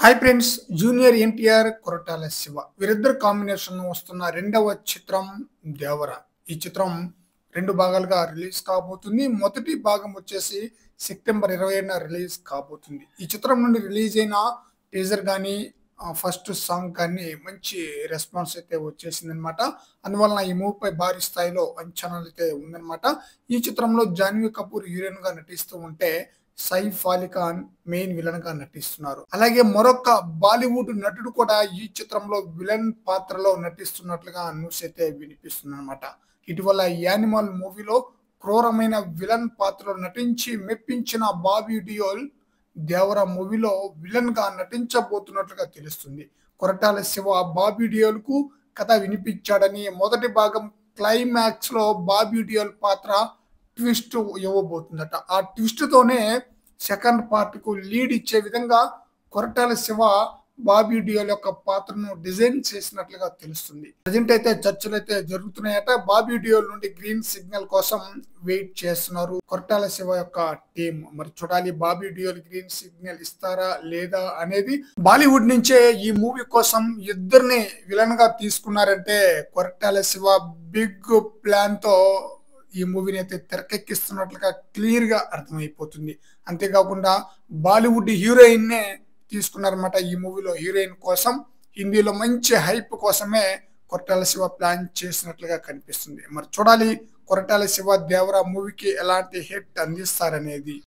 Hi friends, junior NTR, Koratala Shiva వీరిద్దరు combination వస్తున్న రెండవ చిత్రం దేవర. ఈ చిత్రం రెండు భాగాలుగా రిలీజ్ కాబోతుంది. మొదటి భాగం వచ్చేసి సెప్టెంబర్ 21న రిలీజ్ కాబోతుంది. ఈ చిత్రం నుండి రిలీజ్ అయిన టీజర్ కానీ ఫస్ట్ సాంగ్ కానీ మంచి రెస్పాన్స్ అయితే వచ్చేసింది అనమాట. అందువలన ఈ మూవీపై భారీ స్థాయిలో అంచనాలు అయితే ఉందన్నమాట. ఈ చిత్రంలో జాన్వీ కపూర్ హీరోయిన్ గా నటిస్తూ ఉంటే సైఫ్ అలీ ఖాన్ మెయిన్ విలన్ గా నటిస్తున్నారు. అలాగే మరొక బాలీవుడ్ నటుడు కూడా ఈ చిత్రంలో విలన్ పాత్రలో నటిస్తున్నట్లుగా న్యూస్ అయితే వినిపిస్తుంది అనమాట. ఇటీవల యానిమల్ మూవీలో క్రూరమైన విలన్ పాత్రలో నటించి మెప్పించిన బాబీ డియోల్ దేవర మూవీలో విలన్ గా నటించబోతున్నట్లుగా తెలుస్తుంది. కొరటాల శివ బాబీ డియోల్ కు కథ వినిపించాడని, మొదటి భాగం క్లైమాక్స్ లో బాబీ డియోల్ పాత్ర ట్విస్ట్ ఇవ్వబోతుందట. ఆ ట్విస్ట్ తోనే సెకండ్ పార్ట్ కు లీడ్ ఇచ్చే విధంగా కొరటాల శివ బాబీ డియోల్ యొక్క పాత్రను డిజైన్ చేసినట్లుగా తెలుస్తుంది. ప్రజెంట్ అయితే చర్చలు అయితే జరుగుతున్నాయట. బాబీ డియోల్ నుండి గ్రీన్ సిగ్నల్ కోసం వెయిట్ చేస్తున్నారు కొరటాల శివ యొక్క టీం. మరి చూడాలి, బాబీ డియోల్ గ్రీన్ సిగ్నల్ ఇస్తారా లేదా అనేది. బాలీవుడ్ నుంచే ఈ మూవీ కోసం ఇద్దరిని విలన్ గా తీసుకున్నారంటే కొరటాల శివ బిగ్ ప్లాన్ తో ఈ మూవీని అయితే తెరకెక్కిస్తున్నట్లుగా క్లియర్ గా అర్థమైపోతుంది. అంతేకాకుండా బాలీవుడ్ హీరోయిన్ నే తీసుకున్నారన్నమాట ఈ మూవీలో హీరోయిన్ కోసం. హిందీలో మంచి హైప్ కోసమే కొరటాల శివ ప్లాన్ చేసినట్లుగా కనిపిస్తుంది. మరి చూడాలి, కొరటాల శివ దేవర మూవీకి ఎలాంటి హిట్ అందిస్తారనేది.